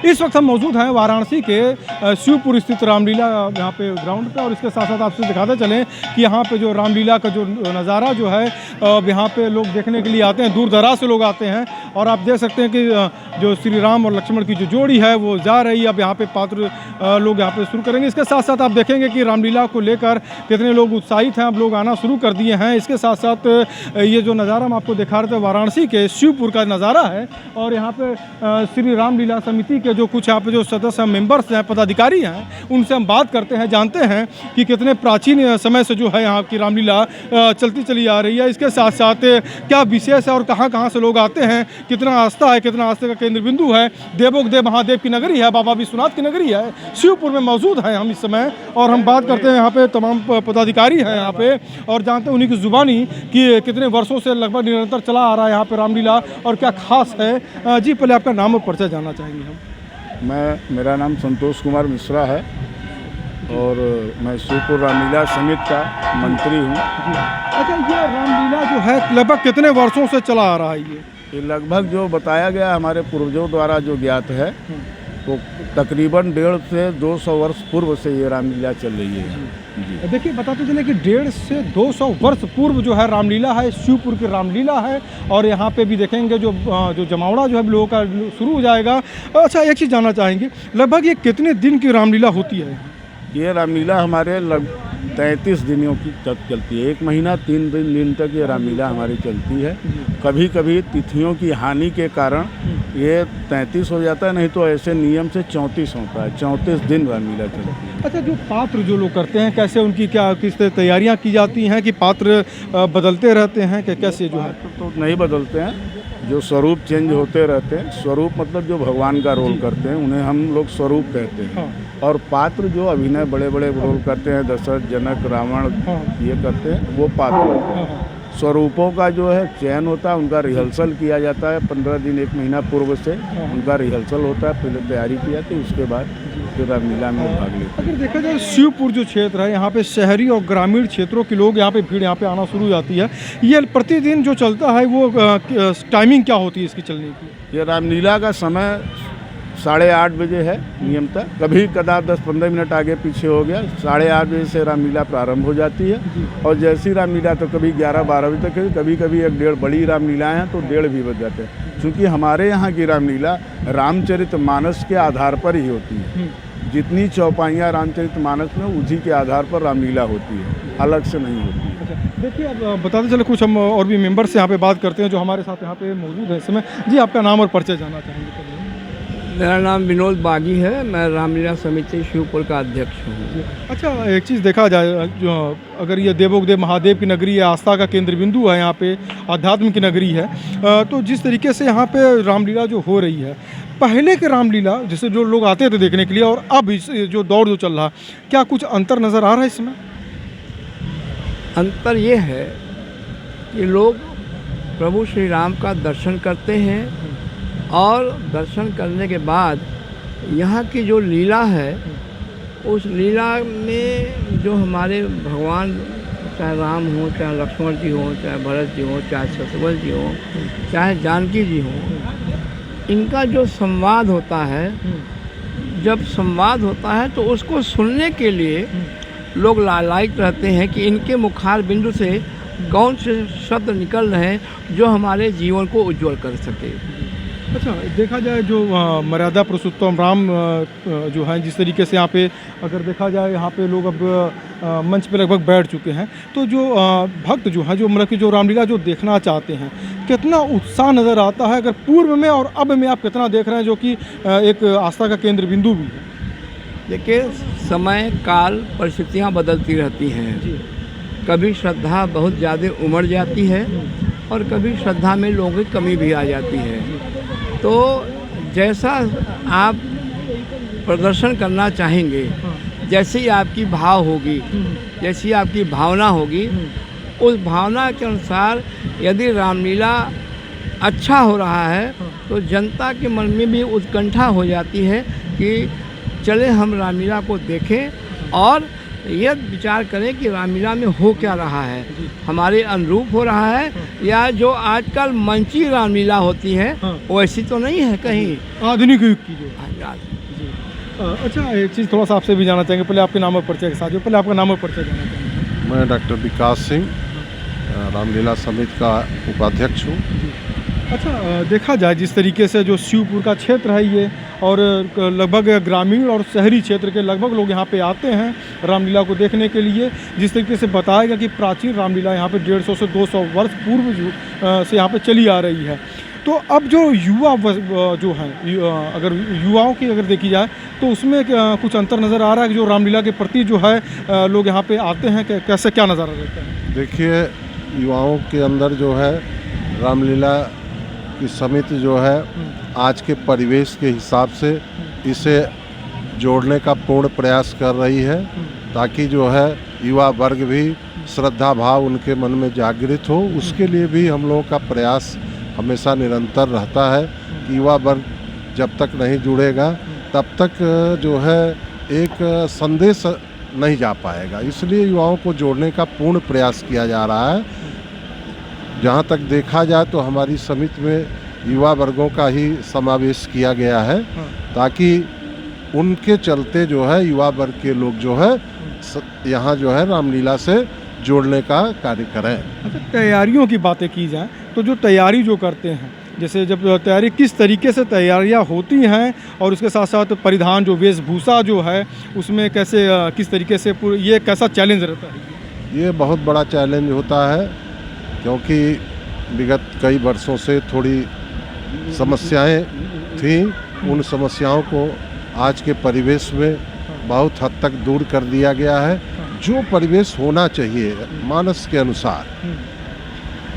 इस वक्त हम मौजूद हैं वाराणसी के शिवपुर स्थित रामलीला यहाँ पे ग्राउंड पे, और इसके साथ साथ आपसे दिखाते चलें कि यहाँ पे जो रामलीला का जो नज़ारा जो है यहाँ पे लोग देखने के लिए आते हैं, दूर दराज से लोग आते हैं। और आप देख सकते हैं कि जो श्री राम और लक्ष्मण की जो जोड़ी है वो जा रही है। अब यहाँ पे पात्र लोग यहाँ पे शुरू करेंगे। इसके साथ साथ आप देखेंगे कि रामलीला को लेकर कितने लोग उत्साहित हैं, अब लोग आना शुरू कर दिए हैं। इसके साथ साथ ये जो नज़ारा हम आपको दिखा रहे थे वाराणसी के शिवपुर का नज़ारा है, और यहाँ पे श्री रामलीला समिति के जो कुछ यहाँ पे जो सदस्य मेंबर्स हैं, पदाधिकारी हैं, उनसे हम बात करते हैं, जानते हैं कि कितने प्राचीन समय से जो है यहाँ की रामलीला चलती चली आ रही है। इसके साथ साथ क्या विशेष है और कहाँ कहाँ से लोग आते हैं, कितना आस्था है, कितना आस्था का केंद्र बिंदु है। देवोगदेव महादेव की नगरी है, बाबा विश्वनाथ की नगरी है, शिवपुर में मौजूद है हम इस समय। और हम बात करते हैं यहाँ पे तमाम पदाधिकारी हैं यहाँ पे, और जानते हैं उन्हीं की जुबानी कि कितने वर्षों से लगभग निरंतर चला आ रहा है यहाँ पे रामलीला, और क्या खास है। जी पहले आपका नाम और परिचय जानना चाहेंगे हम। मेरा नाम संतोष कुमार मिश्रा है और मैं शिवपुर रामलीला समिति का मंत्री हूँ। अच्छा, ये रामलीला जो है लगभग कितने वर्षों से चला आ रहा है? ये लगभग जो बताया गया हमारे पूर्वजों द्वारा जो ज्ञात है तो तकरीबन 150 से 200 वर्ष पूर्व से ये रामलीला चल रही है। जी देखिए, बताते चले कि 150 से 200 वर्ष पूर्व जो है रामलीला है, शिवपुर की रामलीला है। और यहाँ पे भी देखेंगे जो जमावड़ा जो है लोगों का शुरू हो जाएगा। अच्छा, एक चीज़ जानना चाहेंगे, लगभग ये कितने दिन की रामलीला होती है? ये रामलीला हमारे 33 दिनों की चलती है। 1 महीना 3 दिन तक ये रामलीला हमारी चलती है। कभी कभी तिथियों की हानि के कारण ये 33 हो जाता है, नहीं तो ऐसे नियम से 34 होता है। 34 दिन रामलीला चलती है। अच्छा, जो पात्र जो लोग करते हैं, कैसे उनकी क्या किस तरह तैयारियां की जाती हैं, कि पात्र बदलते रहते हैं कि कैसे जो है? तो नहीं बदलते हैं, जो स्वरूप चेंज होते रहते हैं। स्वरूप मतलब जो भगवान का रोल करते हैं उन्हें हम लोग स्वरूप कहते हैं। हाँ। और पात्र जो अभिनय बड़े बड़े रोल करते हैं, दशरथ, जनक, रावण, हाँ। ये करते हैं, वो पात्र होते हैं। हाँ। स्वरूपों का जो है चयन होता है, उनका रिहर्सल किया जाता है। 15 दिन 1 महीना पूर्व से उनका रिहर्सल होता है, पहले तैयारी की जाती है, उसके बाद फिर रामलीला में भाग लेते हैं। अगर देखा जाए शिवपुर जो क्षेत्र है, यहाँ पे शहरी और ग्रामीण क्षेत्रों के लोग यहाँ पे भीड़ यहाँ पे आना शुरू हो जाती है। ये प्रतिदिन जो चलता है वो टाइमिंग क्या होती है इसकी चलने की? ये रामलीला का समय 8:30 बजे है नियमतः। कभी कदा 10-15 मिनट आगे पीछे हो गया। 8:30 बजे से रामलीला प्रारंभ हो जाती है, और जैसी रामलीला तो कभी 11-12 बजे तक है, कभी कभी 1-1:30 बड़ी रामलीलाएँ हैं तो 1:30 भी बज जाते हैं। क्योंकि हमारे यहाँ की रामलीला रामचरितमानस के आधार पर ही होती है। जितनी चौपाइयाँ रामचरितमानस में उसी के आधार पर रामलीला होती है, अलग से नहीं होती है। अच्छा, देखिए, अब बताते चले कुछ हम और भी मेंबर से यहाँ पे बात करते हैं जो हमारे साथ यहाँ पे मौजूद है इस समय। जी, आपका नाम और परिचय जानना चाहेंगे? मेरा नाम विनोद बागी है, मैं रामलीला समिति शिवपुर का अध्यक्ष हूँ। अच्छा, एक चीज़ देखा जाए, जो अगर ये देवोगदेव महादेव की नगरी है, आस्था का केंद्र बिंदु है, यहाँ पे आध्यात्म की नगरी है, तो जिस तरीके से यहाँ पे रामलीला जो हो रही है, पहले के रामलीला जैसे जो लोग आते थे देखने के लिए और अब इस जो दौर जो चल रहा, क्या कुछ अंतर नज़र आ रहा है इसमें? अंतर ये है कि लोग प्रभु श्री राम का दर्शन करते हैं, और दर्शन करने के बाद यहाँ की जो लीला है, उस लीला में जो हमारे भगवान, चाहे राम हो, चाहे लक्ष्मण जी हो, चाहे भरत जी हो, चाहे शत्रुघ्न जी हो, चाहे जानकी जी हो, इनका जो संवाद होता है, जब संवाद होता है तो उसको सुनने के लिए लोग लालायित रहते हैं कि इनके मुखार बिंदु से कौन से शब्द निकल रहे हैं जो हमारे जीवन को उज्जवल कर सके। अच्छा, देखा जाए जो मर्यादा पुरुषोत्तम राम जो है, जिस तरीके से यहाँ पे अगर देखा जाए, यहाँ पे लोग अब मंच पे लगभग बैठ चुके हैं, तो जो भक्त जो हैं, जो मतलब कि जो रामलीला जो देखना चाहते हैं, कितना उत्साह नज़र आता है? अगर पूर्व में और अब में आप कितना देख रहे हैं, जो कि एक आस्था का केंद्र बिंदु भी है? देखिए, समय काल परिस्थितियाँ बदलती रहती हैं। कभी श्रद्धा बहुत ज़्यादा उमड़ जाती है और कभी श्रद्धा में लोगों की कमी भी आ जाती है। तो जैसा आप प्रदर्शन करना चाहेंगे, जैसी आपकी भाव होगी, जैसी आपकी भावना होगी, उस भावना के अनुसार यदि रामलीला अच्छा हो रहा है तो जनता के मन में भी उत्कंठा हो जाती है कि चले हम रामलीला को देखें और यह विचार करें कि रामलीला में हो क्या रहा है, हमारे अनुरूप हो रहा है या जो आजकल मंची रामलीला होती है वैसी तो नहीं है कहीं आधुनिक युग की जो आज। अच्छा, एक चीज़ थोड़ा सा आपसे भी जानना चाहेंगे, पहले आपके नाम और परिचय के साथ, जो पहले आपका नाम और परिचय जानना चाहेंगे। मैं डॉक्टर विकास सिंह रामलीला समिति का उपाध्यक्ष हूँ। अच्छा, देखा जाए जिस तरीके से जो शिवपुर का क्षेत्र है ये, और लगभग ग्रामीण और शहरी क्षेत्र के लगभग लोग यहाँ पे आते हैं रामलीला को देखने के लिए। जिस तरीके से बताया गया कि प्राचीन रामलीला यहाँ पे 150 से 200 वर्ष पूर्व से यहाँ पे चली आ रही है। तो अब जो युवा जो हैं, अगर युवाओं की अगर देखी जाए तो उसमें कुछ अंतर नज़र आ रहा है कि जो रामलीला के प्रति जो है लोग यहाँ पे आते हैं, कैसे क्या नज़ारा रहता है? देखिए, युवाओं के अंदर जो है रामलीला की समिति जो है आज के परिवेश के हिसाब से इसे जोड़ने का पूर्ण प्रयास कर रही है, ताकि जो है युवा वर्ग भी श्रद्धा भाव उनके मन में जागृत हो। उसके लिए भी हम लोगों का प्रयास हमेशा निरंतर रहता है कि युवा वर्ग जब तक नहीं जुड़ेगा तब तक जो है एक संदेश नहीं जा पाएगा। इसलिए युवाओं को जोड़ने का पूर्ण प्रयास किया जा रहा है। जहाँ तक देखा जाए तो हमारी समिति में युवा वर्गों का ही समावेश किया गया है, ताकि उनके चलते जो है युवा वर्ग के लोग जो है यहाँ जो है रामलीला से जोड़ने का कार्य करें। अच्छा, तैयारियों की बातें की जाए तो जो तैयारी जो करते हैं, जैसे जब तैयारी किस तरीके से तैयारियां होती हैं, और उसके साथ साथ परिधान जो वेशभूषा जो है उसमें कैसे किस तरीके से ये कैसा चैलेंज रहता है? ये बहुत बड़ा चैलेंज होता है, क्योंकि विगत कई वर्षों से थोड़ी समस्याएं थीं। उन समस्याओं को आज के परिवेश में बहुत हद तक दूर कर दिया गया है। जो परिवेश होना चाहिए मानस के अनुसार,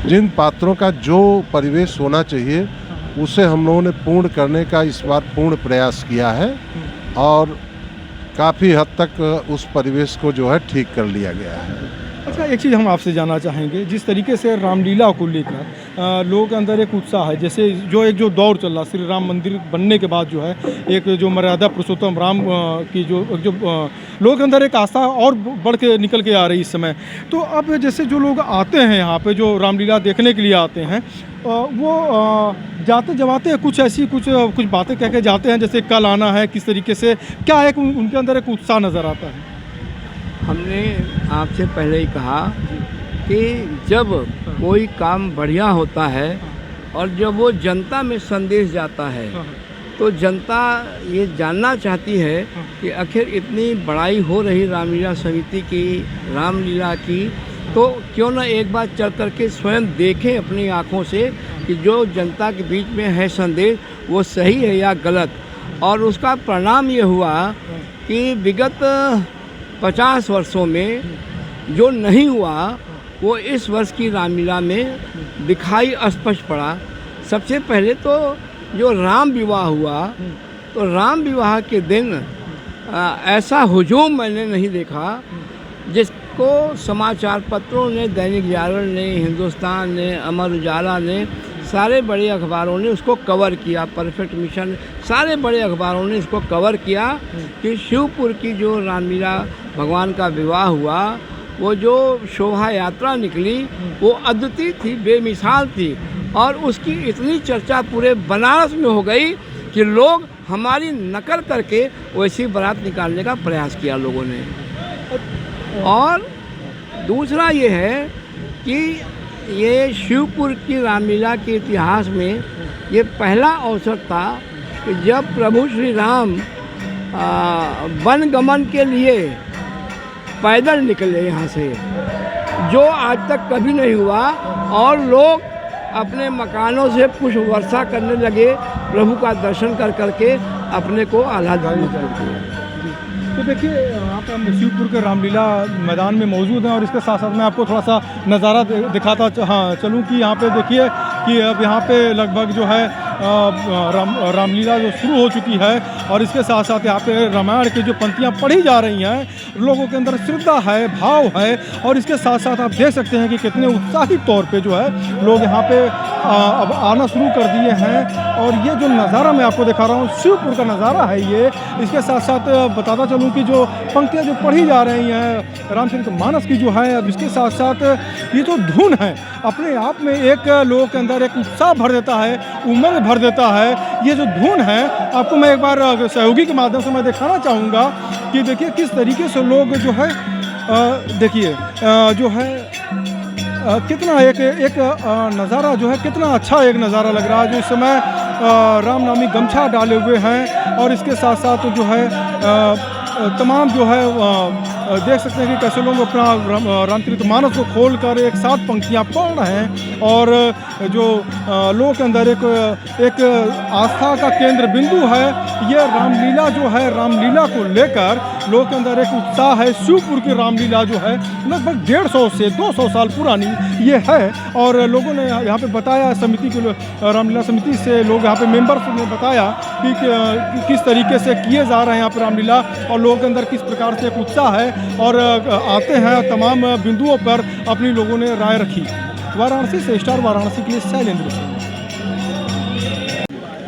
जिन पात्रों का जो परिवेश होना चाहिए उसे हम लोगों ने पूर्ण करने का इस बार पूर्ण प्रयास किया है, और काफ़ी हद तक उस परिवेश को जो है ठीक कर लिया गया है। अच्छा, एक चीज़ हम आपसे जानना चाहेंगे, जिस तरीके से रामलीला को लेकर लोगों के अंदर एक उत्साह है, जैसे जो दौर चल रहा श्री राम मंदिर बनने के बाद जो है एक जो मर्यादा पुरुषोत्तम राम की जो लोगों के अंदर एक आस्था और बढ़ के निकल के आ रही इस समय। तो अब जैसे जो लोग आते हैं यहाँ पे जो रामलीला देखने के लिए आते हैं, वो जाते जवाते कुछ ऐसी कुछ बातें कह के जाते हैं, जैसे कल आना है, किस तरीके से क्या एक उनके अंदर एक उत्साह नज़र आता है? हमने आपसे पहले ही कहा कि जब कोई काम बढ़िया होता है और जब वो जनता में संदेश जाता है तो जनता ये जानना चाहती है कि आखिर इतनी बड़ाई हो रही रामलीला समिति की, रामलीला की, तो क्यों ना एक बार चल करके स्वयं देखें अपनी आँखों से कि जो जनता के बीच में है संदेश वो सही है या गलत। और उसका परिणाम ये हुआ कि विगत 50 वर्षों में जो नहीं हुआ वो इस वर्ष की रामलीला में दिखाई स्पष्ट पड़ा। सबसे पहले तो जो राम विवाह हुआ, तो राम विवाह के दिन ऐसा हुजूम मैंने नहीं देखा जिसको समाचार पत्रों ने, दैनिक जागरण ने, हिंदुस्तान ने, अमर उजाला ने, सारे बड़े अखबारों ने उसको कवर किया। परफेक्ट मिशन, सारे बड़े अखबारों ने इसको कवर किया कि शिवपुर की जो रामलीला भगवान का विवाह हुआ, वो जो शोभा यात्रा निकली वो अद्वितीय थी, बेमिसाल थी, और उसकी इतनी चर्चा पूरे बनारस में हो गई कि लोग हमारी नकल करके वैसी बारात निकालने का प्रयास किया लोगों ने। और दूसरा ये है कि ये शिवपुर की रामलीला के इतिहास में ये पहला अवसर था कि जब प्रभु श्री राम वन गमन के लिए पैदल निकले यहाँ से, जो आज तक कभी नहीं हुआ, और लोग अपने मकानों से पुष्प वर्षा करने लगे प्रभु का दर्शन कर करके अपने को आह्लादित करके। तो देखिए, यहाँ पे हम शिवपुर के रामलीला मैदान में मौजूद हैं, और इसके साथ साथ मैं आपको थोड़ा सा नज़ारा दिखाता चलूँ कि यहाँ पे देखिए कि अब यहाँ पे लगभग जो है रामलीला जो शुरू हो चुकी है, और इसके साथ साथ यहाँ पे रामायण की जो पंक्तियाँ पढ़ी जा रही हैं, लोगों के अंदर श्रद्धा है, भाव है, और इसके साथ साथ आप देख सकते हैं कि कितने उत्साहित तौर पे जो है लोग यहाँ पे अब आना शुरू कर दिए हैं। और ये जो नज़ारा मैं आपको दिखा रहा हूँ, शिवपुर का नज़ारा है ये। इसके साथ साथ बताता चलूँ कि जो पंक्तियाँ जो पढ़ी जा रही हैं रामचरितमानस की जो है, अब इसके साथ साथ ये जो धुन है अपने आप में एक लोगों के अंदर एक उत्साह भर देता है, उमंग भर देता है। ये जो धुन है आपको मैं एक बार सहयोगी के माध्यम से मैं दिखाना चाहूँगा कि देखिए किस तरीके से लोग जो है देखिए जो है कितना एक नज़ारा जो है, कितना अच्छा एक नज़ारा लग रहा है। जो इस समय रामनामी गमछा डाले हुए हैं और इसके साथ साथ जो है तमाम जो है देख सकते हैं कि कैसे लोग अपना रामचरितमानस को खोलकर एक साथ पंक्तियाँ पढ़ रहे हैं। और जो लोगों के अंदर एक आस्था का केंद्र बिंदु है ये रामलीला जो है, रामलीला को लेकर लोगों के अंदर एक उत्साह है। शिवपुर की रामलीला जो है लगभग 150 से 200 साल पुरानी ये है। और लोगों ने यहाँ पे बताया, समिति के रामलीला समिति से लोग यहाँ पे मेंबर्स ने बताया कि किस तरीके से किए जा रहे हैं यहाँ पर रामलीला और लोगों के अंदर किस प्रकार से एक उत्साह है और आते हैं तमाम बिंदुओं पर अपनी लोगों ने राय रखी। वाराणसी से स्टार वाराणसी के लिए शैलेंद्र सिंह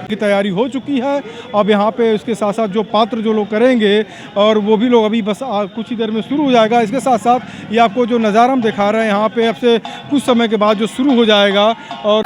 की तैयारी हो चुकी है। अब यहाँ पे इसके साथ साथ जो पात्र जो लोग करेंगे और वो भी लोग अभी बस कुछ ही देर में शुरू हो जाएगा। इसके साथ साथ ये आपको जो नज़ारा हम दिखा रहे हैं यहाँ पे अब से कुछ समय के बाद जो शुरू हो जाएगा। और